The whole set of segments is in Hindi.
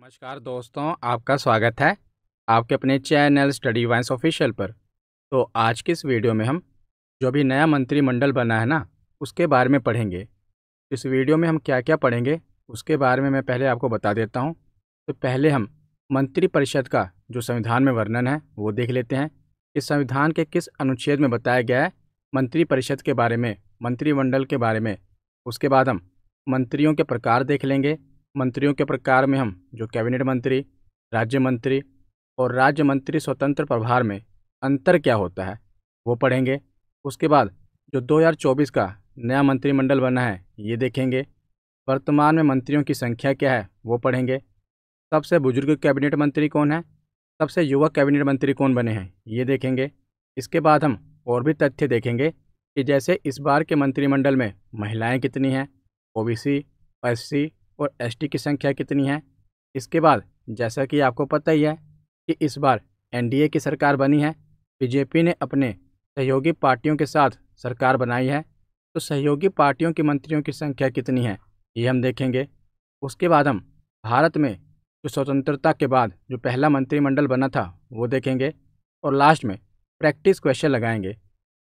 नमस्कार दोस्तों, आपका स्वागत है आपके अपने चैनल स्टडी वाइन्स ऑफिशियल पर। तो आज की इस वीडियो में हम जो भी नया मंत्रिमंडल बना है ना, उसके बारे में पढ़ेंगे। इस वीडियो में हम क्या क्या पढ़ेंगे उसके बारे में मैं पहले आपको बता देता हूँ। तो पहले हम मंत्रिपरिषद का जो संविधान में वर्णन है वो देख लेते हैं। इस संविधान के किस अनुच्छेद में बताया गया है मंत्रिपरिषद के बारे में, मंत्रिमंडल के बारे में। उसके बाद हम मंत्रियों के प्रकार देख लेंगे। मंत्रियों के प्रकार में हम जो कैबिनेट मंत्री, राज्य मंत्री और राज्य मंत्री स्वतंत्र प्रभार में अंतर क्या होता है वो पढ़ेंगे। उसके बाद जो 2024 का नया मंत्रिमंडल बना है ये देखेंगे। वर्तमान में मंत्रियों की संख्या क्या है वो पढ़ेंगे। सबसे बुजुर्ग कैबिनेट मंत्री कौन है, सबसे युवा कैबिनेट मंत्री कौन बने हैं ये देखेंगे। इसके बाद हम और भी तथ्य देखेंगे कि जैसे इस बार के मंत्रिमंडल में महिलाएं कितनी हैं, ओबीसी, एससी और एसटी की संख्या कितनी है। इसके बाद जैसा कि आपको पता ही है कि इस बार एनडीए की सरकार बनी है, बीजेपी ने अपने सहयोगी पार्टियों के साथ सरकार बनाई है। तो सहयोगी पार्टियों के मंत्रियों की संख्या कितनी है ये हम देखेंगे। उसके बाद हम भारत में जो स्वतंत्रता के बाद जो पहला मंत्रिमंडल बना था वो देखेंगे और लास्ट में प्रैक्टिस क्वेश्चन लगाएंगे।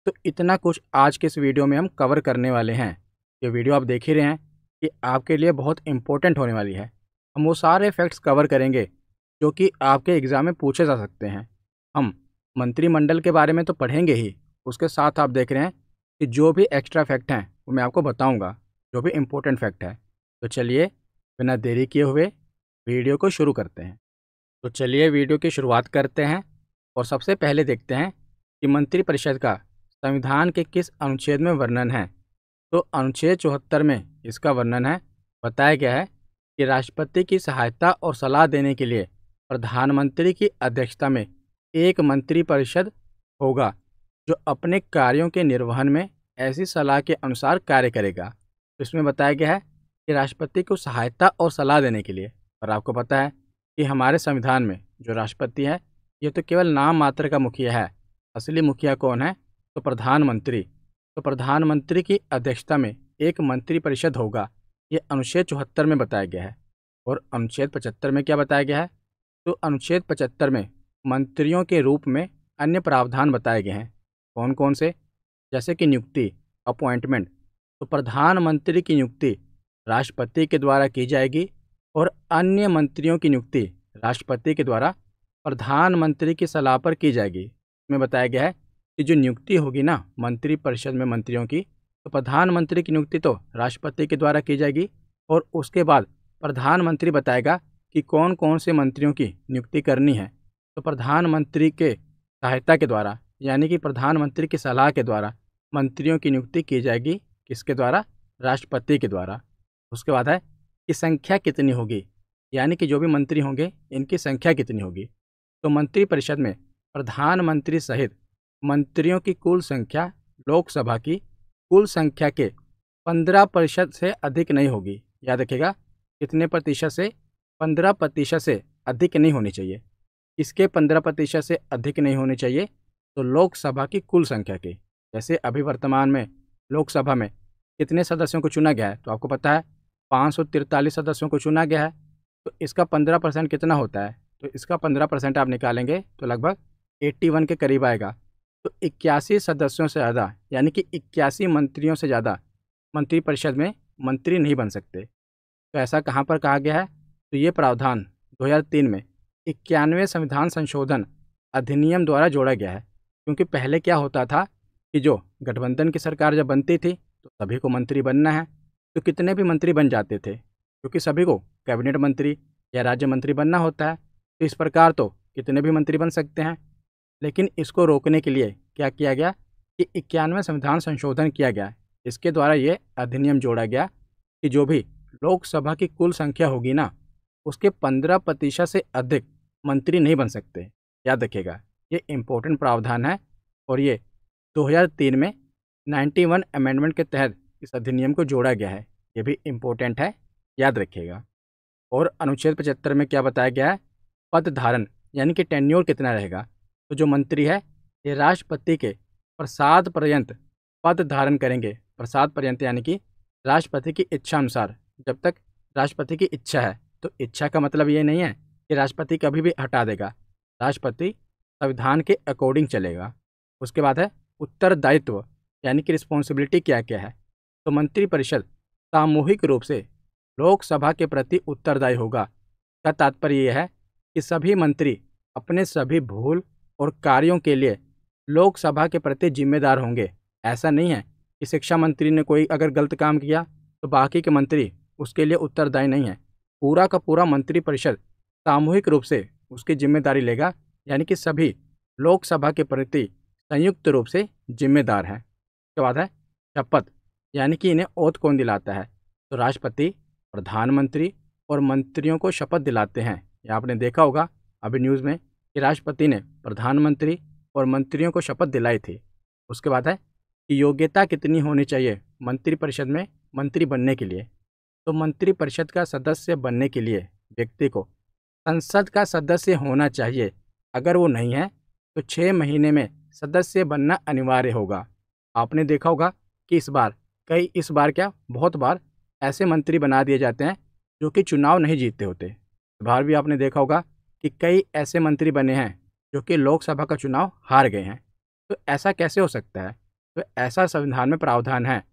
तो इतना कुछ आज के इस वीडियो में हम कवर करने वाले हैं। ये वीडियो आप देख ही रहे हैं कि आपके लिए बहुत इम्पोर्टेंट होने वाली है। हम वो सारे फैक्ट्स कवर करेंगे जो कि आपके एग्ज़ाम में पूछे जा सकते हैं। हम मंत्रिमंडल के बारे में तो पढ़ेंगे ही, उसके साथ आप देख रहे हैं कि जो भी एक्स्ट्रा फैक्ट हैं वो मैं आपको बताऊंगा, जो भी इम्पोर्टेंट फैक्ट है। तो चलिए बिना देरी किए हुए वीडियो को शुरू करते हैं। तो चलिए वीडियो की शुरुआत करते हैं और सबसे पहले देखते हैं कि मंत्रिपरिषद का संविधान के किस अनुच्छेद में वर्णन है। तो अनुच्छेद 74 में इसका वर्णन है। बताया गया है कि राष्ट्रपति की सहायता और सलाह देने के लिए प्रधानमंत्री की अध्यक्षता में एक मंत्रिपरिषद होगा जो अपने कार्यों के निर्वहन में ऐसी सलाह के अनुसार कार्य करेगा। तो इसमें बताया गया है कि राष्ट्रपति को सहायता और सलाह देने के लिए, और आपको पता है कि हमारे संविधान में जो राष्ट्रपति है ये तो केवल नाम मात्र का मुखिया है। असली मुखिया कौन है? तो प्रधानमंत्री। तो प्रधानमंत्री की अध्यक्षता में एक मंत्रिपरिषद होगा, ये अनुच्छेद 74 में बताया गया है। और अनुच्छेद 75 में क्या बताया गया है? तो अनुच्छेद 75 में मंत्रियों के रूप में अन्य प्रावधान बताए गए हैं। कौन कौन से? जैसे कि नियुक्ति, अपॉइंटमेंट। तो प्रधानमंत्री की नियुक्ति राष्ट्रपति के द्वारा की जाएगी और अन्य मंत्रियों की नियुक्ति राष्ट्रपति के द्वारा प्रधानमंत्री की सलाह पर की जाएगी। इसमें बताया गया है कि जो नियुक्ति होगी ना मंत्रिपरिषद में मंत्रियों की, तो प्रधानमंत्री की नियुक्ति तो राष्ट्रपति के द्वारा की जाएगी और उसके बाद प्रधानमंत्री बताएगा कि कौन कौन से मंत्रियों की नियुक्ति करनी है। तो प्रधानमंत्री के सहायता के द्वारा, यानी कि प्रधानमंत्री की सलाह के द्वारा मंत्रियों की नियुक्ति की जाएगी। किसके द्वारा? राष्ट्रपति के द्वारा। उसके बाद है कि संख्या कितनी होगी, यानी कि जो भी मंत्री होंगे इनकी संख्या कितनी होगी। तो मंत्रिपरिषद में प्रधानमंत्री सहित मंत्रियों की कुल संख्या लोकसभा की कुल संख्या के 15% से अधिक नहीं होगी। याद रखिएगा, कितने प्रतिशत से? 15% से अधिक नहीं होनी चाहिए। इसके 15% से अधिक नहीं होनी चाहिए तो लोकसभा की कुल संख्या की। जैसे अभी वर्तमान में लोकसभा में कितने सदस्यों को चुना गया है? तो आपको पता है 543 सदस्यों को चुना गया है। तो इसका 15% कितना होता है? तो इसका 15% आप निकालेंगे तो लगभग 81 के करीब आएगा। तो 81 सदस्यों से ज़्यादा, यानी कि 81 मंत्रियों से ज़्यादा मंत्रिपरिषद में मंत्री नहीं बन सकते। तो ऐसा कहाँ पर कहा गया है? तो ये प्रावधान 2003 में 91वें संविधान संशोधन अधिनियम द्वारा जोड़ा गया है। क्योंकि पहले क्या होता था कि जो गठबंधन की सरकार जब बनती थी तो सभी को मंत्री बनना है, तो कितने भी मंत्री बन जाते थे, क्योंकि सभी को कैबिनेट मंत्री या राज्य मंत्री बनना होता है। तो इस प्रकार तो कितने भी मंत्री बन सकते हैं। लेकिन इसको रोकने के लिए क्या किया गया कि 91वें संविधान संशोधन किया गया। इसके द्वारा ये अधिनियम जोड़ा गया कि जो भी लोकसभा की कुल संख्या होगी ना, उसके 15% से अधिक मंत्री नहीं बन सकते। याद रखिएगा, ये इम्पोर्टेंट प्रावधान है और ये 2003 में 91 अमेंडमेंट के तहत इस अधिनियम को जोड़ा गया है। ये भी इम्पोर्टेंट है, याद रखिएगा। और अनुच्छेद 75 में क्या बताया गया है? पद धारण, यानी कि टेन्योर कितना रहेगा। तो जो मंत्री है ये राष्ट्रपति के प्रसाद पर्यंत पद धारण करेंगे। प्रसाद पर्यंत यानी कि राष्ट्रपति की इच्छा अनुसार, जब तक राष्ट्रपति की इच्छा है तो इच्छा का मतलब ये नहीं है कि राष्ट्रपति कभी भी हटा देगा। राष्ट्रपति संविधान के अकॉर्डिंग चलेगा। उसके बाद है उत्तरदायित्व, यानी कि रिस्पॉन्सिबिलिटी क्या क्या है। तो मंत्रिपरिषद सामूहिक रूप से लोकसभा के प्रति उत्तरदायी होगा। का तात्पर्य यह है कि सभी मंत्री अपने सभी भूल और कार्यों के लिए लोकसभा के प्रति जिम्मेदार होंगे। ऐसा नहीं है कि शिक्षा मंत्री ने कोई अगर गलत काम किया तो बाकी के मंत्री उसके लिए उत्तरदायी नहीं है। पूरा का पूरा मंत्रिपरिषद सामूहिक रूप से उसकी जिम्मेदारी लेगा, यानी कि सभी लोकसभा के प्रति संयुक्त रूप से जिम्मेदार हैं। उसके बाद है शपथ, यानी कि इन्हें ओथ कौन दिलाता है। तो राष्ट्रपति, प्रधानमंत्री और मंत्रियों को शपथ दिलाते हैं। ये आपने देखा होगा अभी न्यूज़ में कि राष्ट्रपति ने प्रधानमंत्री और मंत्रियों को शपथ दिलाई थी। उसके बाद है कि योग्यता कितनी होनी चाहिए मंत्रिपरिषद में मंत्री बनने के लिए। तो मंत्रिपरिषद का सदस्य बनने के लिए व्यक्ति को संसद का सदस्य होना चाहिए। अगर वो नहीं है तो 6 महीने में सदस्य बनना अनिवार्य होगा। आपने देखा होगा कि इस बार क्या बहुत बार ऐसे मंत्री बना दिए जाते हैं जो कि चुनाव नहीं जीतते होते। इस बार भी आपने देखा होगा कि कई ऐसे मंत्री बने हैं जो कि लोकसभा का चुनाव हार गए हैं। तो ऐसा कैसे हो सकता है? तो ऐसा संविधान में प्रावधान है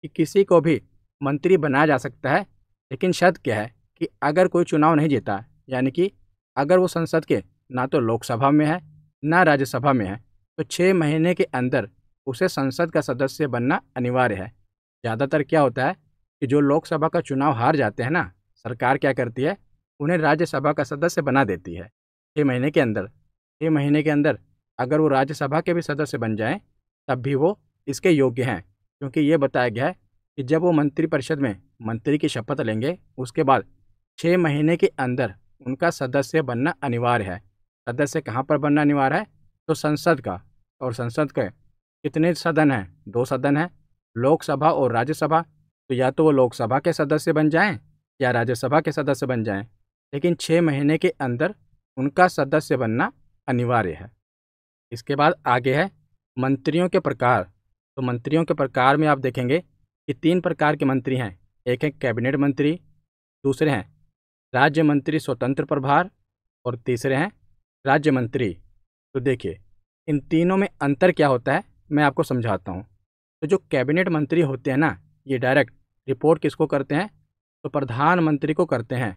कि किसी को भी मंत्री बनाया जा सकता है, लेकिन शर्त क्या है कि अगर कोई चुनाव नहीं जीता, यानी कि अगर वो संसद के ना तो लोकसभा में है ना राज्यसभा में है, तो 6 महीने के अंदर उसे संसद का सदस्य बनना अनिवार्य है। ज़्यादातर क्या होता है कि जो लोकसभा का चुनाव हार जाते हैं ना, सरकार क्या करती है, उन्हें राज्यसभा का सदस्य बना देती है 6 महीने के अंदर। 6 महीने के अंदर अगर वो राज्यसभा के भी सदस्य बन जाएं तब भी वो इसके योग्य हैं, क्योंकि ये बताया गया है कि जब वो मंत्रिपरिषद में मंत्री की शपथ लेंगे उसके बाद 6 महीने के अंदर उनका सदस्य बनना अनिवार्य है। सदस्य कहाँ पर बनना अनिवार्य है? तो संसद का। और संसद के कितने सदन हैं? 2 सदन हैं, लोकसभा और राज्यसभा। तो या तो वो लोकसभा के सदस्य बन जाएं या राज्यसभा के सदस्य बन जाएं, लेकिन 6 महीने के अंदर उनका सदस्य बनना अनिवार्य है। इसके बाद आगे है मंत्रियों के प्रकार। तो मंत्रियों के प्रकार में आप देखेंगे कि 3 प्रकार के मंत्री हैं। एक है कैबिनेट मंत्री, दूसरे हैं राज्य मंत्री स्वतंत्र प्रभार और तीसरे हैं राज्य मंत्री। तो देखिए इन तीनों में अंतर क्या होता है मैं आपको समझाता हूँ। तो जो कैबिनेट मंत्री होते हैं ना, ये डायरेक्ट रिपोर्ट किसको करते हैं? तो प्रधानमंत्री को करते हैं।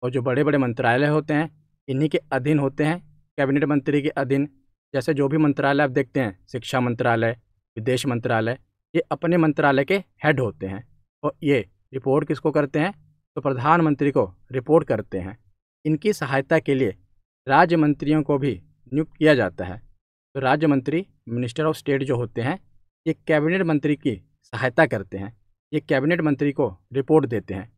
और जो बड़े बड़े मंत्रालय होते हैं इन्हीं के अधीन होते हैं, कैबिनेट मंत्री के अधीन। जैसे जो भी मंत्रालय आप देखते हैं, शिक्षा मंत्रालय, विदेश मंत्रालय, ये अपने मंत्रालय के हेड होते हैं और ये रिपोर्ट किसको करते हैं? तो प्रधानमंत्री को रिपोर्ट करते हैं। इनकी सहायता के लिए राज्य मंत्रियों को भी नियुक्त किया जाता है। तो राज्य मंत्री, मिनिस्टर ऑफ स्टेट जो होते हैं, ये कैबिनेट मंत्री की सहायता करते हैं। ये कैबिनेट मंत्री को रिपोर्ट देते हैं।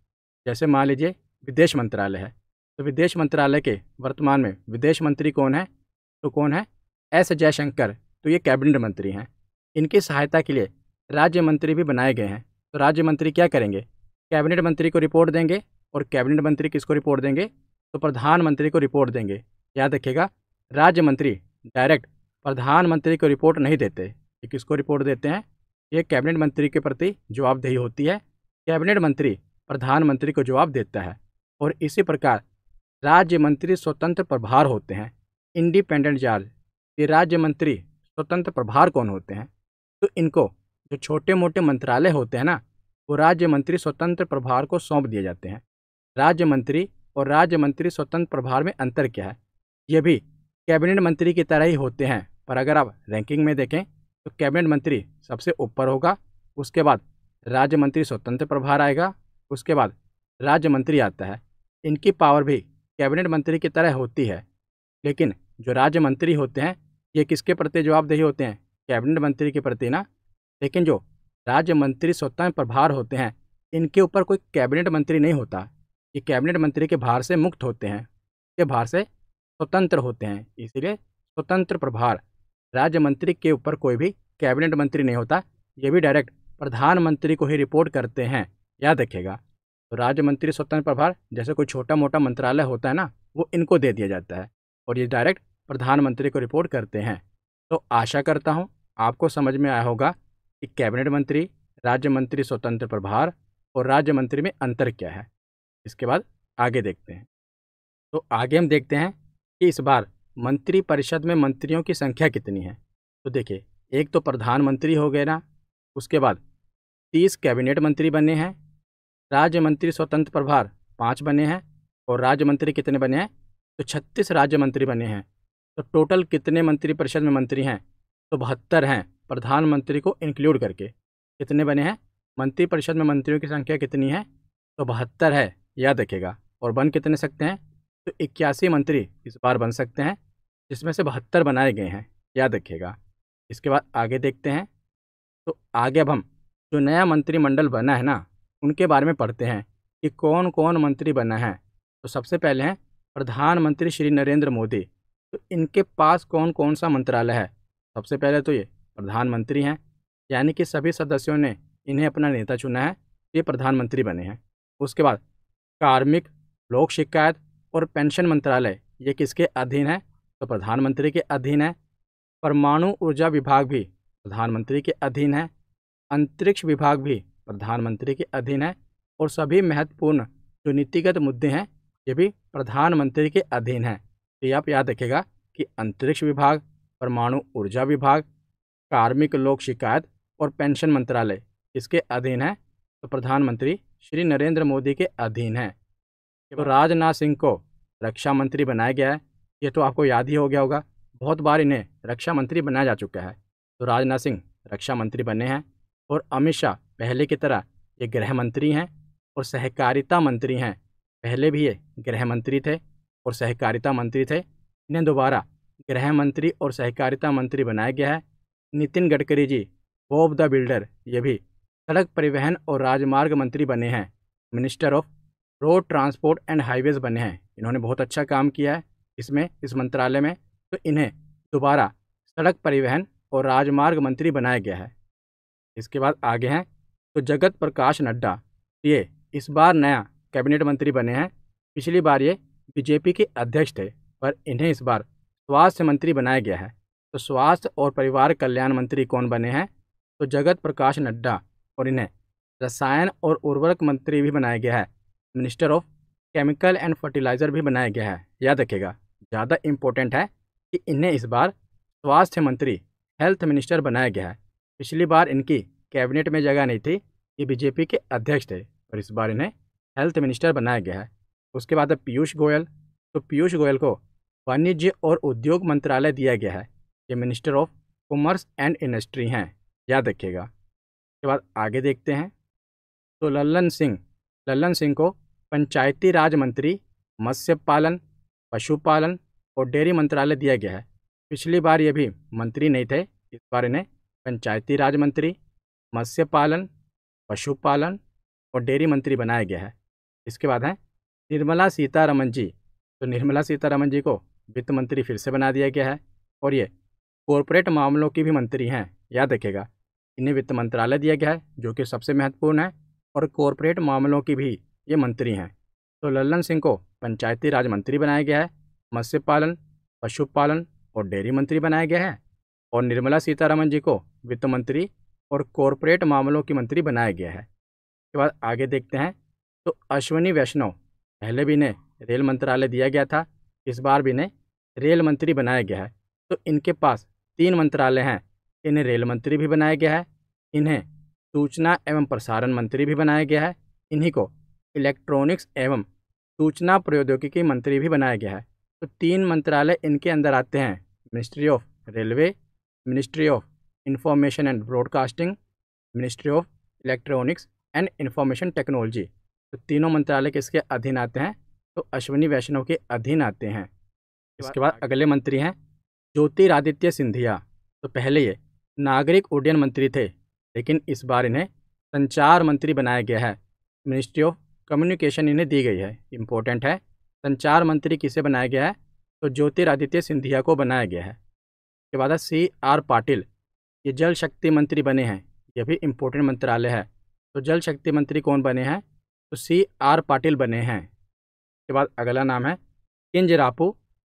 जैसे मान लीजिए विदेश मंत्रालय है, तो विदेश मंत्रालय के वर्तमान में विदेश मंत्री कौन है? तो कौन है? एस जयशंकर। तो ये कैबिनेट मंत्री हैं। इनकी सहायता के लिए राज्य मंत्री भी बनाए गए हैं। तो राज्य मंत्री क्या करेंगे? कैबिनेट मंत्री को रिपोर्ट देंगे। और कैबिनेट मंत्री किसको रिपोर्ट देंगे? तो प्रधानमंत्री को रिपोर्ट देंगे। याद रखिएगा, राज्य मंत्री डायरेक्ट प्रधानमंत्री को रिपोर्ट नहीं देते। ये किसको रिपोर्ट देते हैं? ये कैबिनेट मंत्री के प्रति जवाबदेही होती है। कैबिनेट मंत्री प्रधानमंत्री को जवाब देता है। और इसी प्रकार राज्य मंत्री स्वतंत्र प्रभार होते हैं, इंडिपेंडेंट चार्ज। ये राज्य मंत्री स्वतंत्र प्रभार कौन होते हैं? तो इनको जो छोटे मोटे मंत्रालय होते हैं ना, वो राज्य मंत्री स्वतंत्र प्रभार को सौंप दिए जाते हैं। राज्य मंत्री और राज्य मंत्री स्वतंत्र प्रभार में अंतर क्या है? ये भी कैबिनेट मंत्री की तरह ही होते हैं, पर अगर आप रैंकिंग में देखें तो कैबिनेट मंत्री सबसे ऊपर होगा, उसके बाद राज्य मंत्री स्वतंत्र प्रभार आएगा, उसके बाद राज्य मंत्री आता है। इनकी पावर भी कैबिनेट मंत्री की तरह होती है, लेकिन जो राज्य मंत्री होते हैं ये किसके प्रति जवाबदेही होते हैं? कैबिनेट मंत्री के प्रति ना। लेकिन जो राज्य मंत्री स्वतंत्र प्रभार होते हैं इनके ऊपर कोई कैबिनेट मंत्री नहीं होता। ये कैबिनेट मंत्री के भार से मुक्त होते हैं, के भार से स्वतंत्र होते हैं, इसीलिए स्वतंत्र प्रभार। राज्य मंत्री के ऊपर कोई भी कैबिनेट मंत्री नहीं होता, ये भी डायरेक्ट प्रधानमंत्री को ही रिपोर्ट करते हैं। याद रखिएगा, तो राज्य मंत्री स्वतंत्र प्रभार जैसे कोई छोटा मोटा मंत्रालय होता है ना, वो इनको दे दिया जाता है और ये डायरेक्ट प्रधानमंत्री को रिपोर्ट करते हैं। तो आशा करता हूँ आपको समझ में आया होगा कि कैबिनेट मंत्री, राज्य मंत्री स्वतंत्र प्रभार और राज्य मंत्री में अंतर क्या है। इसके बाद आगे देखते हैं। तो आगे हम देखते हैं कि इस बार मंत्रिपरिषद में मंत्रियों की संख्या कितनी है। तो देखिए, एक तो प्रधानमंत्री हो गए ना, उसके बाद 30 कैबिनेट मंत्री बने हैं, राज्य मंत्री स्वतंत्र प्रभार 5 बने हैं, और राज्य मंत्री कितने बने हैं? तो 36 राज्य मंत्री बने हैं। तो टोटल कितने मंत्रिपरिषद में मंत्री हैं? तो 72 हैं, प्रधानमंत्री को इंक्लूड करके। कितने बने हैं? मंत्रिपरिषद में मंत्रियों की संख्या कितनी है? तो 72 है, याद रखिएगा। और बन कितने सकते हैं? तो 81 मंत्री इस बार बन सकते हैं, जिसमें से 72 बनाए गए हैं, याद रखिएगा। इसके बाद आगे देखते हैं। तो आगे अब हम जो नया मंत्रिमंडल बना है ना, उनके बारे में पढ़ते हैं कि कौन कौन मंत्री बना है। तो सबसे पहले हैं प्रधानमंत्री श्री नरेंद्र मोदी। तो इनके पास कौन कौन सा मंत्रालय है? सबसे पहले तो ये प्रधानमंत्री हैं, यानी कि सभी सदस्यों ने इन्हें अपना नेता चुना है, ये प्रधानमंत्री बने हैं। उसके बाद कार्मिक, लोक शिकायत और पेंशन मंत्रालय ये किसके अधीन है? तो प्रधानमंत्री के अधीन है। परमाणु ऊर्जा विभाग भी प्रधानमंत्री के अधीन है। अंतरिक्ष विभाग भी प्रधानमंत्री के अधीन है। और सभी महत्वपूर्ण जो नीतिगत मुद्दे हैं ये भी प्रधानमंत्री के अधीन हैं। तो ये आप याद रखिएगा कि अंतरिक्ष विभाग, परमाणु ऊर्जा विभाग, कार्मिक, लोक शिकायत और पेंशन मंत्रालय किसके अधीन है? तो प्रधानमंत्री श्री नरेंद्र मोदी के अधीन है। तो राजनाथ सिंह को रक्षा मंत्री बनाया गया है, ये तो आपको याद ही हो गया होगा, बहुत बार इन्हें रक्षा मंत्री बनाया जा चुका है। तो राजनाथ सिंह रक्षा मंत्री बने हैं। और अमित शाह पहले की तरह ये गृह मंत्री हैं और सहकारिता मंत्री हैं। पहले भी ये गृह मंत्री थे और सहकारिता मंत्री थे, इन्हें दोबारा गृह मंत्री और सहकारिता मंत्री बनाया गया है। Nitin Gadkari ji, Bob the builder, ये भी सड़क परिवहन और राजमार्ग मंत्री बने हैं। Minister of road transport and highways बने हैं। इन्होंने बहुत अच्छा काम किया है इस मंत्रालय में, तो इन्हें दोबारा सड़क परिवहन और राजमार्ग मंत्री बनाया गया है। इसके बाद आगे हैं तो जगत प्रकाश नड्डा, ये इस बार नया कैबिनेट मंत्री बने हैं। पिछली बार ये बीजेपी के अध्यक्ष थे, पर इन्हें इस बार स्वास्थ्य मंत्री बनाया गया है। तो स्वास्थ्य और परिवार कल्याण मंत्री कौन बने हैं? तो जगत प्रकाश नड्डा। और इन्हें रसायन और उर्वरक मंत्री भी बनाया गया है। Minister of chemical and fertiliser भी बनाया गया है, याद रखिएगा। ज़्यादा इम्पोर्टेंट है कि इन्हें इस बार स्वास्थ्य मंत्री, हेल्थ मिनिस्टर बनाया गया है। पिछली बार इनकी कैबिनेट में जगह नहीं थी, ये बीजेपी के अध्यक्ष थे, और इस बार इन्हें हेल्थ मिनिस्टर बनाया गया है। उसके बाद है पीयूष गोयल। तो पीयूष गोयल को वाणिज्य और उद्योग मंत्रालय दिया गया है, ये minister of commerce and industry हैं, याद रखिएगा। उसके बाद आगे देखते हैं तो लल्लन सिंह को पंचायती राज मंत्री, मत्स्य पालन, पशुपालन और डेयरी मंत्रालय दिया गया है। पिछली बार ये भी मंत्री नहीं थे, इस बार इन्हें पंचायती राज मंत्री, मत्स्य पालन, पशुपालन और डेयरी मंत्री बनाया गया है। इसके बाद है निर्मला सीतारमण जी। तो निर्मला सीतारमण जी को वित्त मंत्री फिर से बना दिया गया है, और ये कॉरपोरेट मामलों की भी मंत्री हैं, याद रखिएगा। इन्हें वित्त मंत्रालय दिया गया है, जो कि सबसे महत्वपूर्ण है, और कॉरपोरेट मामलों की भी ये मंत्री हैं। तो लल्लन सिंह को पंचायती राज मंत्री बनाया गया है, मत्स्य पालन, पशुपालन और डेयरी मंत्री बनाया गया है, और निर्मला सीतारमण जी को वित्त मंत्री और कॉरपोरेट मामलों की मंत्री बनाया गया है। इसके बाद आगे देखते हैं तो अश्विनी वैष्णव, पहले भी इन्हें रेल मंत्रालय दिया गया था, इस बार भी इन्हें रेल मंत्री बनाया गया है। तो इनके पास 3 मंत्रालय हैं, इन्हें रेल मंत्री भी बनाया गया है, इन्हें सूचना एवं प्रसारण मंत्री भी बनाया गया है, इन्हीं को इलेक्ट्रॉनिक्स एवं सूचना प्रौद्योगिकी मंत्री भी बनाया गया है। तो 3 मंत्रालय इनके अंदर आते हैं, ministry of railway, ministry of information and broadcasting, ministry of electronics and information technology. तो तीनों मंत्रालय किसके अधीन आते हैं? तो अश्विनी वैष्णव के अधीन आते हैं। इसके बाद अगले मंत्री हैं ज्योतिरादित्य सिंधिया। तो पहले ये नागरिक उड्डयन मंत्री थे, लेकिन इस बार इन्हें संचार मंत्री बनाया गया है। मिनिस्ट्री ऑफ कम्युनिकेशन इन्हें दी गई है, इम्पोर्टेंट है। संचार मंत्री किसे बनाया गया है? तो ज्योतिरादित्य सिंधिया को बनाया गया है। इसके बाद CR पाटिल, ये जल शक्ति मंत्री बने हैं, यह भी इम्पोर्टेंट मंत्रालय है। तो जल शक्ति मंत्री कौन बने हैं? तो CR पाटिल बने हैं। इसके बाद अगला नाम है किंजरापू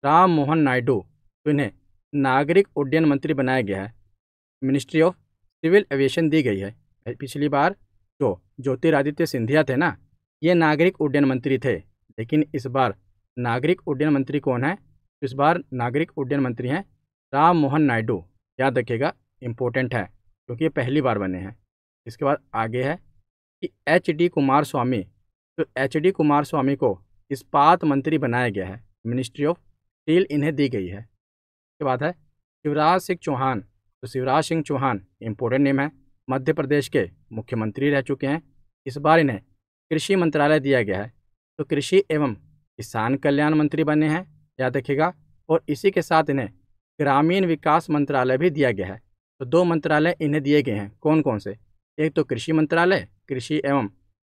राम मोहन नायडू। तो इन्हें नागरिक उड्डयन मंत्री बनाया गया है। मिनिस्ट्री ऑफ सिविल एविएशन दी गई है। पिछली बार जो ज्योतिरादित्य सिंधिया थे ना, ये नागरिक उड्डयन मंत्री थे, लेकिन इस बार नागरिक उड्डयन मंत्री कौन है? इस बार नागरिक उड्डयन मंत्री हैं राम मोहन नायडू। याद रखिएगा, इम्पोर्टेंट है क्योंकि ये पहली बार बने हैं। इसके बाद आगे है कि एच.डी. कुमार स्वामी। तो एच.डी. कुमार स्वामी को इस्पात मंत्री बनाया गया है, मिनिस्ट्री ऑफ स्टील इन्हें दी गई है। इसके बाद है शिवराज सिंह चौहान। तो शिवराज सिंह चौहान इम्पोर्टेंट नेम है, मध्य प्रदेश के मुख्यमंत्री रह चुके हैं। इस बार इन्हें कृषि मंत्रालय दिया गया है, तो कृषि एवं किसान कल्याण मंत्री बने हैं, याद रखिएगा। और इसी के साथ इन्हें ग्रामीण विकास मंत्रालय भी दिया गया है। तो 2 मंत्रालय इन्हें दिए गए हैं, कौन कौन से? एक तो कृषि मंत्रालय, कृषि एवं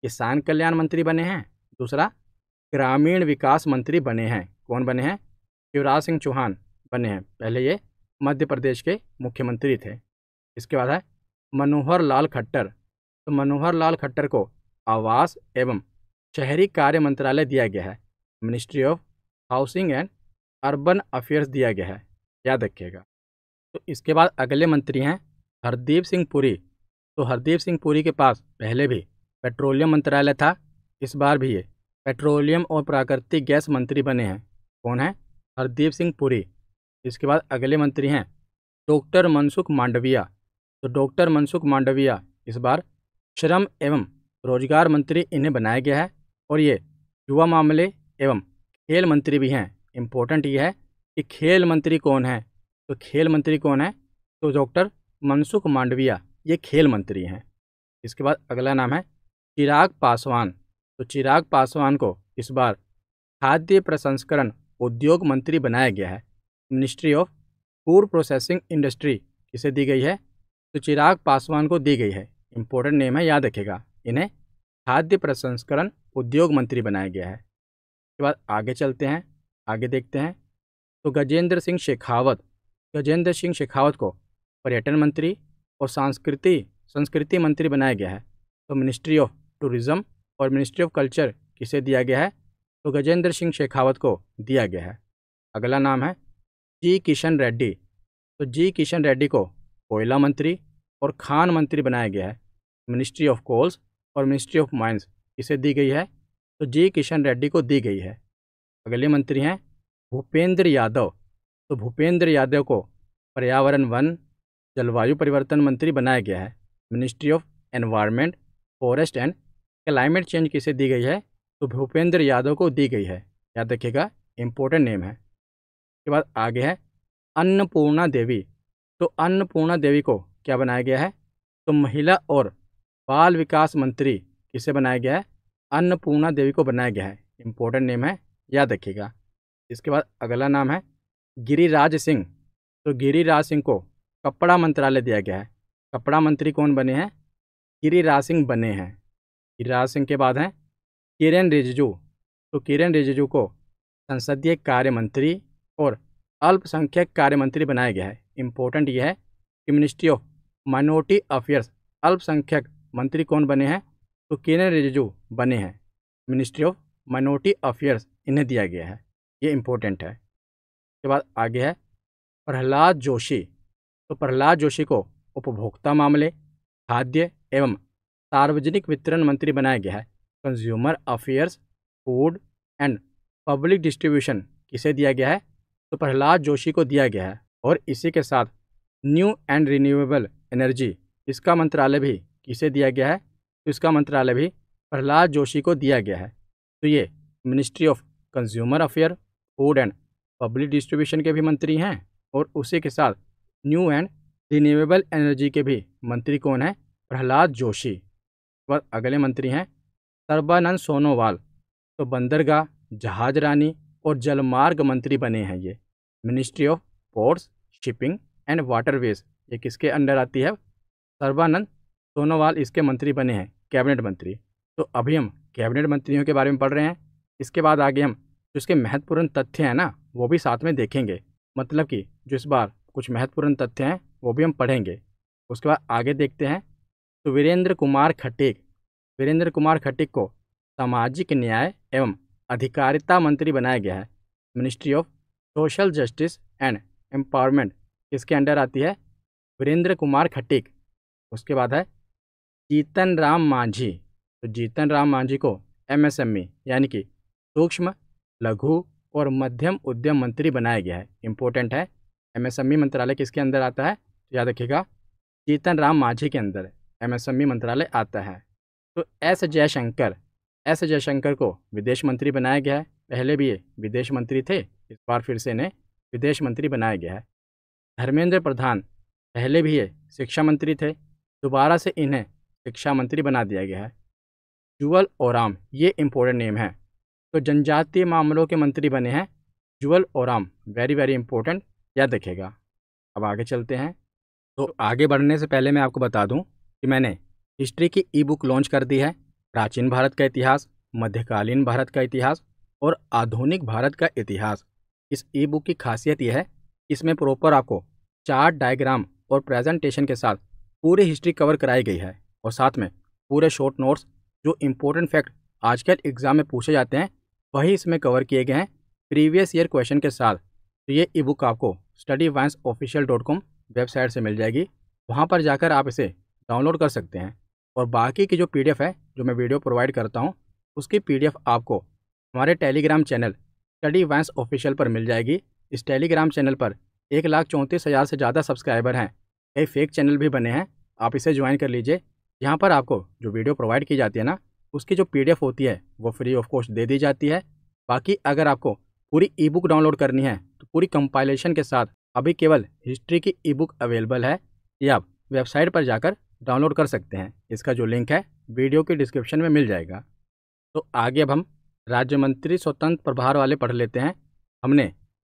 किसान कल्याण मंत्री बने हैं। दूसरा ग्रामीण विकास मंत्री बने हैं, कौन बने हैं? शिवराज सिंह चौहान बने हैं। पहले ये मध्य प्रदेश के मुख्यमंत्री थे। इसके बाद है मनोहर लाल खट्टर। तो मनोहर लाल खट्टर को आवास एवं शहरी कार्य मंत्रालय दिया गया है, ministry of housing and urban affairs दिया गया है, याद रखिएगा। तो इसके बाद अगले मंत्री हैं हरदीप सिंह पुरी। तो हरदीप सिंह पुरी के पास पहले भी पेट्रोलियम मंत्रालय था, इस बार भी ये पेट्रोलियम और प्राकृतिक गैस मंत्री बने हैं। कौन है? हरदीप सिंह पुरी। इसके बाद अगले मंत्री हैं डॉक्टर मनसुख मांडविया। तो डॉक्टर मनसुख मांडविया इस बार श्रम एवं रोजगार मंत्री इन्हें बनाया गया है, और ये युवा मामले एवं खेल मंत्री भी हैं। इम्पोर्टेंट ये है कि खेल मंत्री कौन है? तो खेल मंत्री कौन है? तो डॉक्टर मनसुख मांडविया ये खेल मंत्री हैं। इसके बाद अगला नाम है चिराग पासवान। तो चिराग पासवान को इस बार खाद्य प्रसंस्करण उद्योग मंत्री बनाया गया है, ministry of food processing industry किसे दी गई है? तो चिराग पासवान को दी गई है। इम्पोर्टेंट नेम है, याद रखेगा। इन्हें खाद्य प्रसंस्करण उद्योग मंत्री बनाया गया है। इसके बाद आगे चलते हैं, आगे देखते हैं। तो गजेंद्र सिंह शेखावत को पर्यटन मंत्री और संस्कृति मंत्री बनाया गया है। तो मिनिस्ट्री ऑफ टूरिज्म और मिनिस्ट्री ऑफ कल्चर किसे दिया गया है? तो गजेंद्र सिंह शेखावत को दिया गया है। अगला नाम है जी किशन रेड्डी। तो जी किशन रेड्डी को कोयला मंत्री और खान मंत्री बनाया गया है, मिनिस्ट्री ऑफ कोल्स और मिनिस्ट्री ऑफ माइंस किसे दी गई है? तो जी किशन रेड्डी को दी गई है। अगले मंत्री हैं भूपेंद्र यादव। तो भूपेंद्र यादव को पर्यावरण वन जलवायु परिवर्तन मंत्री बनाया गया है, ministry of environment forest and climate change किसे दी गई है? तो भूपेंद्र यादव को दी गई है, याद रखिएगा, इम्पोर्टेंट नेम है। इसके बाद आगे है अन्नपूर्णा देवी। तो अन्नपूर्णा देवी को क्या बनाया गया है? तो महिला और बाल विकास मंत्री किसे बनाया गया है? अन्नपूर्णा देवी को बनाया गया है, इम्पोर्टेंट नेम है, याद रखिएगा। इसके बाद अगला नाम है गिरिराज सिंह। तो गिरिराज सिंह को कपड़ा मंत्रालय दिया गया है। कपड़ा मंत्री कौन बने हैं? गिरिराज सिंह बने हैं। गिरिराज सिंह के बाद हैं किरेन रिजिजू। तो किरेन रिजिजू को संसदीय कार्य मंत्री और अल्पसंख्यक कार्य मंत्री बनाया गया है। इम्पोर्टेंट यह है कि मिनिस्ट्री ऑफ माइनॉरिटी अफेयर्स अल्पसंख्यक मंत्री कौन बने हैं? तो किरेन रिजिजू बने हैं, मिनिस्ट्री ऑफ माइनॉरिटी अफेयर्स इन्हें दिया गया है, ये इम्पोर्टेंट है। इसके बाद आगे है प्रहलाद जोशी। तो प्रहलाद जोशी को उपभोक्ता मामले, खाद्य एवं सार्वजनिक वितरण मंत्री बनाया गया है, consumer affairs, food and public distribution किसे दिया गया है? तो प्रहलाद जोशी को दिया गया है। और इसी के साथ न्यू एंड रिन्यूएबल एनर्जी, इसका मंत्रालय भी किसे दिया गया है? तो इसका मंत्रालय भी प्रहलाद जोशी को दिया गया है। तो ये ministry of consumer affair, food and public distribution के भी मंत्री हैं, और उसी के साथ न्यू एंड रिन्यूएबल एनर्जी के भी मंत्री कौन है? प्रहलाद जोशी। और अगले मंत्री हैं सर्बानंद सोनोवाल। तो बंदरगाह, जहाजरानी और जलमार्ग मंत्री बने हैं ये, ministry of ports, shipping and waterways, ये किसके अंडर आती है? सर्बानंद सोनोवाल इसके मंत्री बने हैं, कैबिनेट मंत्री। तो अभी हम कैबिनेट मंत्रियों के बारे में पढ़ रहे हैं। इसके बाद आगे हम जो इसके महत्वपूर्ण तथ्य हैं ना, वो भी साथ में देखेंगे। मतलब कि जो इस बार कुछ महत्वपूर्ण तथ्य हैं वो भी हम पढ़ेंगे। उसके बाद आगे देखते हैं। तो वीरेंद्र कुमार खटीक को सामाजिक न्याय एवं अधिकारिता मंत्री बनाया गया है, ministry of social justice and empowerment किसके अंडर आती है? वीरेंद्र कुमार खटीक। उसके बाद है जीतन राम मांझी। तो जीतन राम मांझी को एमएसएमई यानी कि सूक्ष्म, लघु और मध्यम उद्यम मंत्री बनाया गया है। इम्पोर्टेंट है। एमएसएमई मंत्रालय किसके अंदर आता है? तो याद रखिएगा, जीतन राम मांझी के अंदर एमएसएमई मंत्रालय आता है। तो एस जयशंकर को विदेश मंत्री बनाया गया है। पहले भी ये विदेश मंत्री थे, इस बार फिर से इन्हें विदेश मंत्री बनाया गया है। धर्मेंद्र प्रधान पहले भी ये शिक्षा मंत्री थे, दोबारा से इन्हें शिक्षा मंत्री बना दिया गया है। जुअल ओराम, ये इम्पोर्टेंट नेम है, तो जनजातीय मामलों के मंत्री बने हैं jewel Oram. Very very important, याद रखिएगा। अब आगे चलते हैं। तो आगे बढ़ने से पहले मैं आपको बता दूं कि मैंने हिस्ट्री की ई बुक लॉन्च कर दी है। प्राचीन भारत का इतिहास, मध्यकालीन भारत का इतिहास और आधुनिक भारत का इतिहास। इस ई बुक की खासियत यह है, इसमें प्रॉपर आपको चार्ट, डायग्राम और प्रेजेंटेशन के साथ पूरी हिस्ट्री कवर कराई गई है और साथ में पूरे शॉर्ट नोट्स, जो इम्पोर्टेंट फैक्ट आजकल एग्जाम में पूछे जाते हैं वही इसमें कवर किए गए हैं प्रीवियस ईयर क्वेश्चन के साथ। तो ये ई बुक आपको studyvanceofficial.com वेबसाइट से मिल जाएगी। वहाँ पर जाकर आप इसे डाउनलोड कर सकते हैं और बाकी की जो PDF है, जो मैं वीडियो प्रोवाइड करता हूँ, उसकी PDF आपको हमारे टेलीग्राम चैनल स्टडी वैंस ऑफिशियल पर मिल जाएगी। इस टेलीग्राम चैनल पर 1,34,000 से ज़्यादा सब्सक्राइबर हैं। कई फेक चैनल भी बने हैं, आप इसे ज्वाइन कर लीजिए। यहाँ पर आपको जो वीडियो प्रोवाइड की जाती है ना, उसकी जो PDF होती है वो फ्री ऑफ कॉस्ट दे दी जाती है। बाकी अगर आपको पूरी ई बुक डाउनलोड करनी है तो पूरी कंपाइलेशन के साथ अभी केवल हिस्ट्री की ई बुक अवेलेबल है, ये आप वेबसाइट पर जाकर डाउनलोड कर सकते हैं। इसका जो लिंक है वीडियो के डिस्क्रिप्शन में मिल जाएगा। तो आगे अब हम राज्य मंत्री स्वतंत्र प्रभार वाले पढ़ लेते हैं। हमने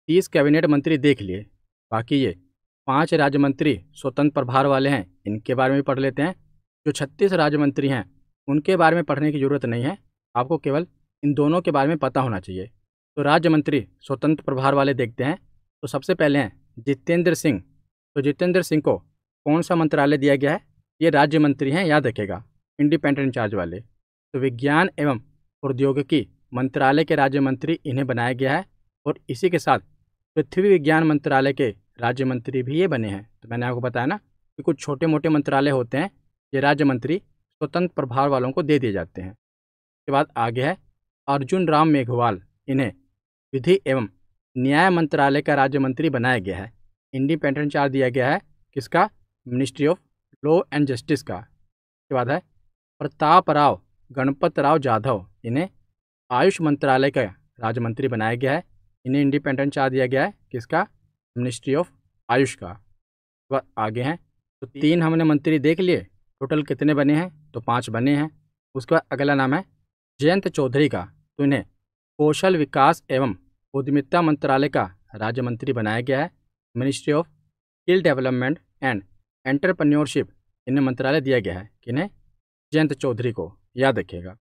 30 कैबिनेट मंत्री देख लिए, बाकी ये 5 राज्य मंत्री स्वतंत्र प्रभार वाले हैं, इनके बारे में पढ़ लेते हैं। जो 36 राज्य मंत्री हैं उनके बारे में पढ़ने की ज़रूरत नहीं है, आपको केवल इन दोनों के बारे में पता होना चाहिए। तो राज्य मंत्री स्वतंत्र प्रभार वाले देखते हैं। तो सबसे पहले हैं जितेंद्र सिंह। तो जितेंद्र सिंह को कौन सा मंत्रालय दिया गया है? ये राज्य मंत्री हैं, याद रखेगा, इंडिपेंडेंट इंचार्ज वाले। तो विज्ञान एवं प्रौद्योगिकी मंत्रालय के राज्य मंत्री इन्हें बनाया गया है और इसी के साथ पृथ्वी विज्ञान मंत्रालय के राज्य मंत्री भी ये बने हैं। तो मैंने आपको बताया ना कि कुछ छोटे मोटे मंत्रालय होते हैं, ये राज्य मंत्री स्वतंत्र प्रभार वालों को दे दिए जाते हैं। उसके बाद आगे है अर्जुन राम मेघवाल, इन्हें विधि एवं न्याय मंत्रालय का राज्य मंत्री बनाया गया है। इंडिपेंडेंट चार्ज दिया गया है किसका? Ministry of law and justice का। उसके बाद है प्रताप राव गणपत राव जाधव, इन्हें आयुष मंत्रालय का राज्य मंत्री बनाया गया है। इन्हें इंडिपेंडेंट चार्ज दिया गया है किसका? मिनिस्ट्री ऑफ आयुष का। उसके बाद आगे हैं, तो 3 हमने मंत्री देख लिए, टोटल कितने बने हैं? तो 5 बने हैं। उसके बाद अगला नाम है जयंत चौधरी का, तो इन्हें कौशल विकास एवं उद्यमिता मंत्रालय का राज्य मंत्री बनाया गया है। Ministry of skill development and entrepreneurship, इन्हें मंत्रालय दिया गया है किन्हें? जयंत चौधरी को, याद रखिएगा।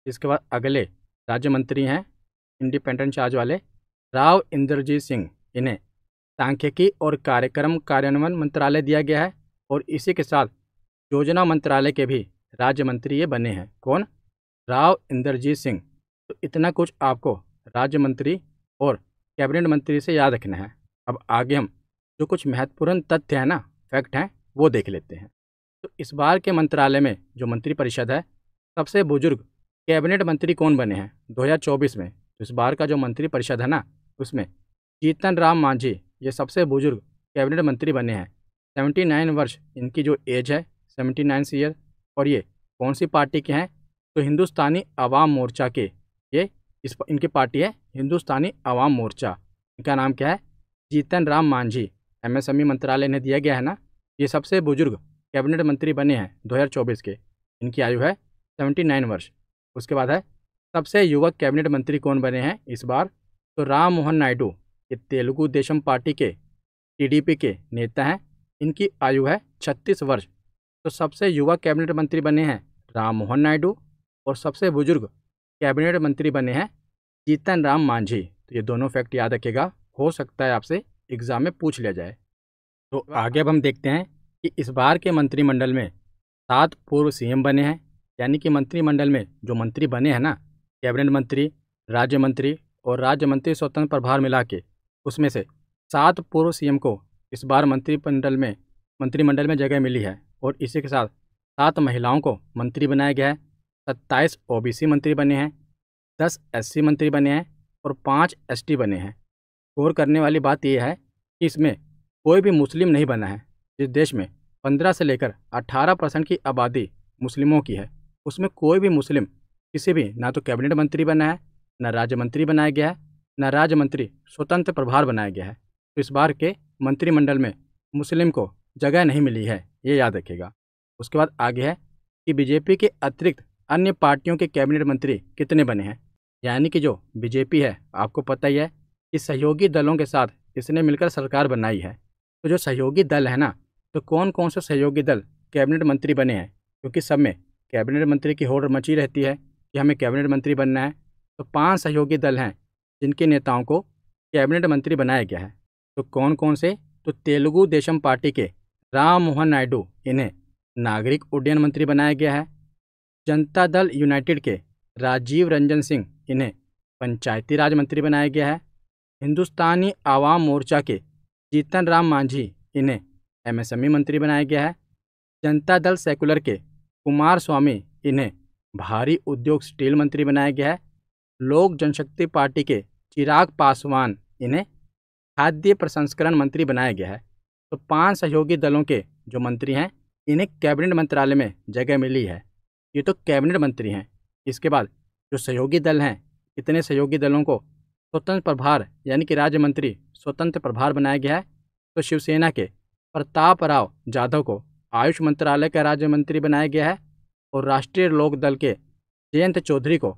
इसके बाद अगले राज्य मंत्री हैं इंडिपेंडेंट चार्ज वाले राव इंद्रजीत सिंह, इन्हें सांख्यिकी और कार्यक्रम कार्यान्वयन मंत्रालय दिया गया है और इसी के साथ योजना मंत्रालय के भी राज्य मंत्री ये बने हैं। कौन? राव इंद्रजीत सिंह। तो इतना कुछ आपको राज्य मंत्री और कैबिनेट मंत्री से याद रखना है। अब आगे हम जो कुछ महत्वपूर्ण तथ्य हैं ना, फैक्ट हैं, वो देख लेते हैं। तो इस बार के मंत्रालय में जो मंत्री परिषद है, सबसे बुजुर्ग कैबिनेट मंत्री कौन बने हैं 2024 में? तो इस बार का जो मंत्री परिषद है ना, उसमें जीतन राम मांझी ये सबसे बुजुर्ग कैबिनेट मंत्री बने हैं। 79 वर्ष इनकी जो एज है, 79 ईयर। और ये कौन सी पार्टी के हैं? तो हिंदुस्तानी अवाम मोर्चा के, ये इनकी पार्टी है हिंदुस्तानी अवाम मोर्चा। इनका नाम क्या है? जीतन राम मांझी। एमएसएमई मंत्रालय इन्हें दिया गया है ना, ये सबसे बुजुर्ग कैबिनेट मंत्री बने हैं 2024 के। इनकी आयु है 79 वर्ष। उसके बाद है सबसे युवक कैबिनेट मंत्री कौन बने हैं इस बार? तो राम मोहन नायडू, ये तेलुगु देशम पार्टी के TDP के नेता हैं। इनकी आयु है 36 वर्ष। तो सबसे युवा कैबिनेट मंत्री बने हैं राम मोहन नायडू और सबसे बुजुर्ग कैबिनेट मंत्री बने हैं जीतन राम मांझी। तो ये दोनों फैक्ट याद रखिएगा, हो सकता है आपसे एग्जाम में पूछ लिया जाए। तो आगे अब हम देखते हैं कि इस बार के मंत्रिमंडल में 7 पूर्व CM बने हैं, यानी कि मंत्रिमंडल में जो मंत्री बने हैं ना, कैबिनेट मंत्री, राज्य मंत्री और राज्य मंत्री स्वतंत्र प्रभार मिला के, उसमें से 7 पूर्व CM को इस बार मंत्रिमंडल में जगह मिली है और इसी के साथ 7 महिलाओं को मंत्री बनाया गया है। 27 OBC मंत्री बने हैं, 10 SC मंत्री बने हैं और 5 ST बने हैं। गौर करने वाली बात यह है कि इसमें कोई भी मुस्लिम नहीं बना है। जिस देश में 15 से लेकर 18% की आबादी मुस्लिमों की है, उसमें कोई भी मुस्लिम किसी भी ना तो कैबिनेट मंत्री बना है, न राज्य मंत्री बनाया गया है, न राज्य मंत्री स्वतंत्र प्रभार बनाया गया है। तो इस बार के मंत्रिमंडल में मुस्लिम को जगह नहीं मिली है, ये याद रखिएगा। उसके बाद आगे है कि बीजेपी के अतिरिक्त अन्य पार्टियों के कैबिनेट मंत्री कितने बने हैं। यानी कि जो बीजेपी है, आपको पता ही है कि सहयोगी दलों के साथ इसने मिलकर सरकार बनाई है। तो जो सहयोगी दल है ना, तो कौन कौन से सहयोगी दल कैबिनेट मंत्री बने हैं, क्योंकि सब में कैबिनेट मंत्री की होड़ मची रहती है कि हमें कैबिनेट मंत्री बनना है। तो 5 सहयोगी दल हैं जिनके नेताओं को कैबिनेट मंत्री बनाया गया है। तो कौन कौन से? तो तेलुगु देशम पार्टी के राम मोहन नायडू, इन्हें नागरिक उड्डयन मंत्री बनाया गया है। जनता दल यूनाइटेड के राजीव रंजन सिंह, इन्हें पंचायती राज मंत्री बनाया गया है। हिंदुस्तानी आवाम मोर्चा के जीतन राम मांझी, इन्हें MSME मंत्री बनाया गया है। जनता दल सेकुलर के कुमार स्वामी, इन्हें भारी उद्योग स्टील मंत्री बनाया गया है। लोक जनशक्ति पार्टी के चिराग पासवान, इन्हें खाद्य प्रसंस्करण मंत्री बनाया गया है। तो 5 सहयोगी दलों के जो मंत्री हैं, इन्हें कैबिनेट मंत्रालय में जगह मिली है। ये तो कैबिनेट मंत्री हैं। इसके बाद जो सहयोगी दल हैं, इतने सहयोगी दलों को स्वतंत्र प्रभार यानी कि राज्य मंत्री स्वतंत्र प्रभार बनाया गया है। तो शिवसेना के प्रताप राव जाधव को आयुष मंत्रालय का राज्य मंत्री बनाया गया है और राष्ट्रीय लोक दल के जयंत चौधरी को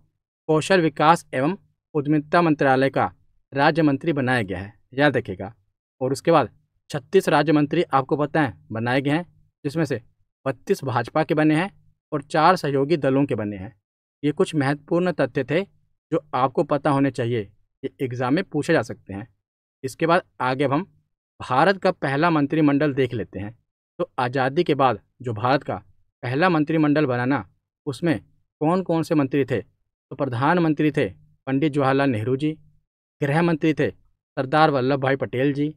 कौशल विकास एवं उद्यमिता मंत्रालय का राज्य मंत्री बनाया गया है, याद रखिएगा। और उसके बाद 36 राज्य मंत्री आपको पता है बनाए गए हैं, जिसमें से 32 भाजपा के बने हैं और 4 सहयोगी दलों के बने हैं। ये कुछ महत्वपूर्ण तथ्य थे जो आपको पता होने चाहिए, ये एग्जाम में पूछे जा सकते हैं। इसके बाद आगे अब हम भारत का पहला मंत्रिमंडल देख लेते हैं। तो आज़ादी के बाद जो भारत का पहला मंत्रिमंडल बना ना, उसमें कौन कौन से मंत्री थे? तो प्रधानमंत्री थे पंडित जवाहरलाल नेहरू जी, गृह मंत्री थे सरदार वल्लभ भाई पटेल जी,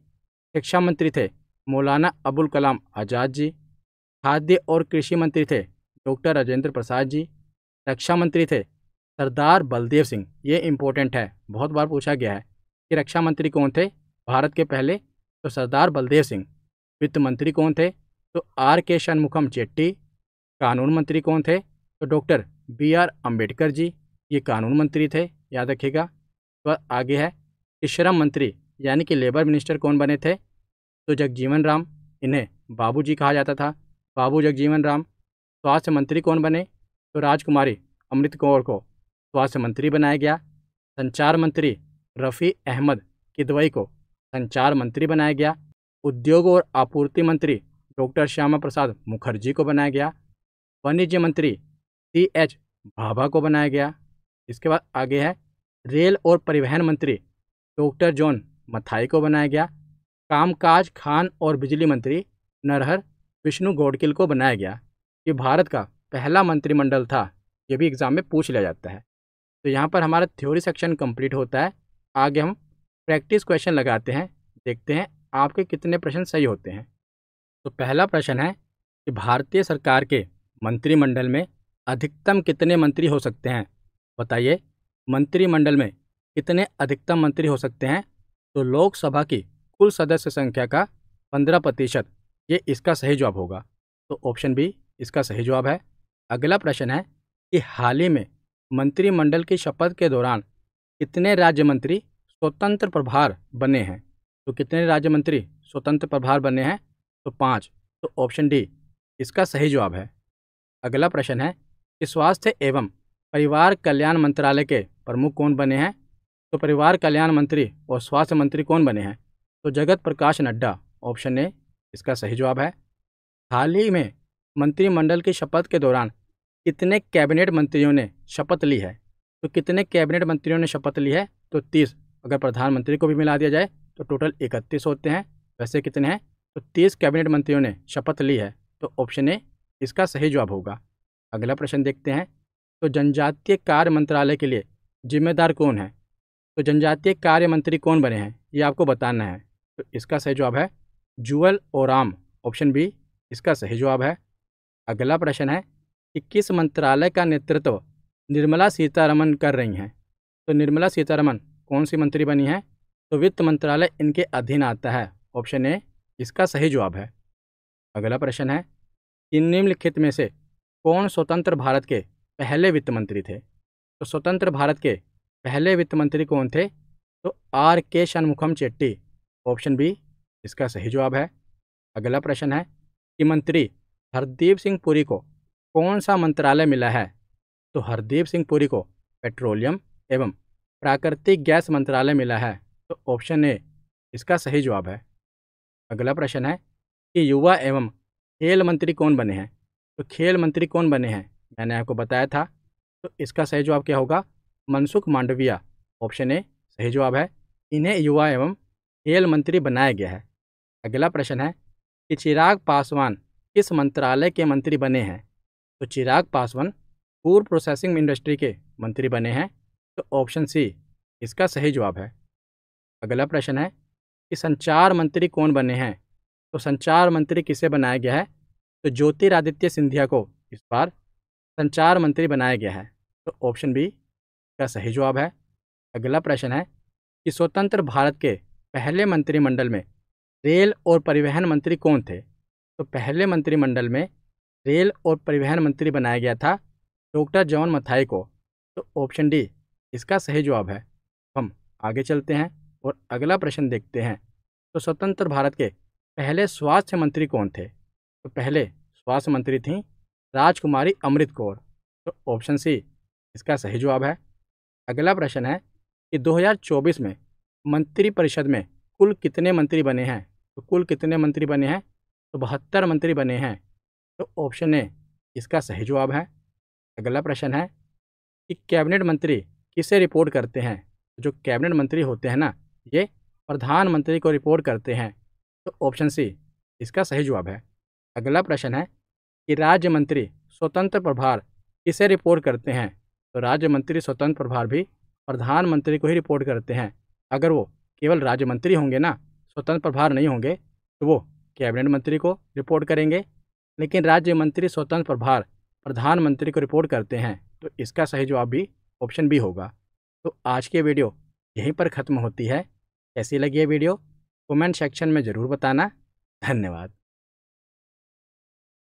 शिक्षा मंत्री थे मौलाना अबुल कलाम आज़ाद जी, खाद्य और कृषि मंत्री थे डॉक्टर राजेंद्र प्रसाद जी, रक्षा मंत्री थे सरदार बलदेव सिंह। ये इम्पोर्टेंट है, बहुत बार पूछा गया है कि रक्षा मंत्री कौन थे भारत के पहले, तो सरदार बलदेव सिंह। वित्त मंत्री कौन थे? तो R.K. शनमुखम चेट्टी। कानून मंत्री कौन थे? तो डॉक्टर B.R. अम्बेडकर जी, ये कानून मंत्री थे, याद रखिएगा। तो आगे है कि श्रम मंत्री यानी कि लेबर मिनिस्टर कौन बने थे? तो जगजीवन राम, इन्हें बाबू जी कहा जाता था, बाबू जगजीवन राम। स्वास्थ्य मंत्री कौन बने? तो राजकुमारी अमृत कौर को स्वास्थ्य मंत्री बनाया गया। संचार मंत्री रफ़ी अहमद किदवई को संचार मंत्री बनाया गया। उद्योग और आपूर्ति मंत्री डॉक्टर श्यामा प्रसाद मुखर्जी को बनाया गया। वाणिज्य मंत्री C.H. भाभा को बनाया गया। इसके बाद आगे है रेल और परिवहन मंत्री डॉक्टर जॉन मथाई को बनाया गया। कामकाज, खान और बिजली मंत्री नरहर विष्णु गौडकिल को बनाया गया। ये भारत का पहला मंत्रिमंडल था, ये भी एग्जाम में पूछ लिया जाता है। तो यहाँ पर हमारा थ्योरी सेक्शन कंप्लीट होता है। आगे हम प्रैक्टिस क्वेश्चन लगाते हैं, देखते हैं आपके कितने प्रश्न सही होते हैं। तो पहला प्रश्न है कि भारतीय सरकार के मंत्रिमंडल में अधिकतम कितने मंत्री हो सकते हैं? बताइए, मंत्रिमंडल में कितने अधिकतम मंत्री हो सकते हैं? तो लोकसभा की कुल सदस्य संख्या का 15%, ये इसका सही जवाब होगा। तो ऑप्शन बी इसका सही जवाब है। अगला प्रश्न है कि हाल ही में मंत्रिमंडल की शपथ के दौरान कितने राज्य मंत्री स्वतंत्र प्रभार बने हैं? तो कितने राज्य मंत्री स्वतंत्र प्रभार बने हैं? तो 5। तो ऑप्शन डी इसका सही जवाब है। अगला प्रश्न है कि स्वास्थ्य एवं परिवार कल्याण मंत्रालय के प्रमुख कौन बने हैं? तो परिवार कल्याण मंत्री और स्वास्थ्य मंत्री कौन बने हैं? तो जगत प्रकाश नड्डा। ऑप्शन ए इसका सही जवाब है। हाल ही में मंत्रिमंडल की शपथ के दौरान कितने कैबिनेट मंत्रियों ने शपथ ली है? तो कितने कैबिनेट मंत्रियों ने शपथ ली है? तो 30। अगर प्रधानमंत्री को भी मिला दिया जाए तो टोटल 31 होते हैं। वैसे कितने हैं? तो 30 कैबिनेट मंत्रियों ने शपथ ली है। तो ऑप्शन ए इसका सही जवाब होगा। अगला प्रश्न देखते हैं। तो जनजातीय कार्य मंत्रालय के लिए जिम्मेदार कौन है? तो जनजातीय कार्य मंत्री कौन बने हैं, ये आपको बताना है। तो इसका सही जवाब है जुअल ओराम। ऑप्शन बी इसका सही जवाब है। अगला प्रश्न है कि किस मंत्रालय का नेतृत्व निर्मला सीतारमण कर रही हैं? तो निर्मला सीतारमण कौन सी मंत्री बनी है? तो वित्त मंत्रालय इनके अधीन आता है। ऑप्शन ए इसका सही जवाब है। अगला प्रश्न है कि निम्नलिखित में से कौन स्वतंत्र भारत के पहले वित्त मंत्री थे? तो स्वतंत्र भारत के पहले वित्त मंत्री कौन थे? तो आर के शनमुखम चेट्टी। ऑप्शन बी इसका सही जवाब है। अगला प्रश्न है कि मंत्री हरदीप सिंह पुरी को कौन सा मंत्रालय मिला है? तो हरदीप सिंह पुरी को पेट्रोलियम एवं प्राकृतिक गैस मंत्रालय मिला है। तो ऑप्शन ए इसका सही जवाब है। अगला प्रश्न है कि युवा एवं खेल मंत्री कौन बने हैं? तो खेल मंत्री कौन बने हैं मैंने आपको बताया था। तो इसका सही जवाब क्या होगा? मनसुख मांडविया। ऑप्शन ए सही जवाब है। इन्हें युवा एवं खेल मंत्री बनाया गया है। अगला प्रश्न है कि चिराग पासवान किस मंत्रालय के मंत्री बने हैं? तो Chirag Paswan food processing industry के मंत्री बने हैं। तो ऑप्शन सी इसका सही जवाब है। अगला प्रश्न है कि संचार मंत्री कौन बने हैं? तो संचार मंत्री किसे बनाया गया है? तो ज्योतिरादित्य सिंधिया को इस बार संचार मंत्री बनाया गया है। तो ऑप्शन बी का सही जवाब है। अगला प्रश्न है कि स्वतंत्र भारत के पहले मंत्रिमंडल में रेल और परिवहन मंत्री कौन थे? तो पहले मंत्रिमंडल में रेल और परिवहन मंत्री बनाया गया था डॉक्टर जॉन मथाई को। तो ऑप्शन डी इसका सही जवाब है। हम आगे चलते हैं और अगला प्रश्न देखते हैं। तो स्वतंत्र भारत के पहले स्वास्थ्य मंत्री कौन थे? तो पहले स्वास्थ्य मंत्री थीं राजकुमारी अमृत कौर। तो ऑप्शन सी इसका सही जवाब है। अगला प्रश्न है कि 2024 में मंत्रिपरिषद में कुल कितने मंत्री बने हैं? तो कुल कितने मंत्री बने हैं? तो 72 मंत्री बने हैं। तो ऑप्शन ए इसका सही जवाब है। अगला प्रश्न है कि कैबिनेट मंत्री किसे रिपोर्ट करते हैं? जो कैबिनेट मंत्री होते हैं ना, ये प्रधानमंत्री को रिपोर्ट करते हैं। तो ऑप्शन सी इसका सही जवाब है। अगला प्रश्न है कि राज्य मंत्री स्वतंत्र प्रभार किसे रिपोर्ट करते हैं? तो राज्य मंत्री स्वतंत्र प्रभार भी प्रधानमंत्री को ही रिपोर्ट करते हैं। अगर वो केवल राज्य मंत्री होंगे ना, स्वतंत्र प्रभार नहीं होंगे, तो वो कैबिनेट मंत्री को रिपोर्ट करेंगे। लेकिन राज्य मंत्री स्वतंत्र प्रभार प्रधानमंत्री को रिपोर्ट करते हैं। तो इसका सही जवाब भी ऑप्शन बी होगा। तो आज की वीडियो यहीं पर ख़त्म होती है। कैसी लगी ये वीडियो कमेंट सेक्शन में ज़रूर बताना। धन्यवाद।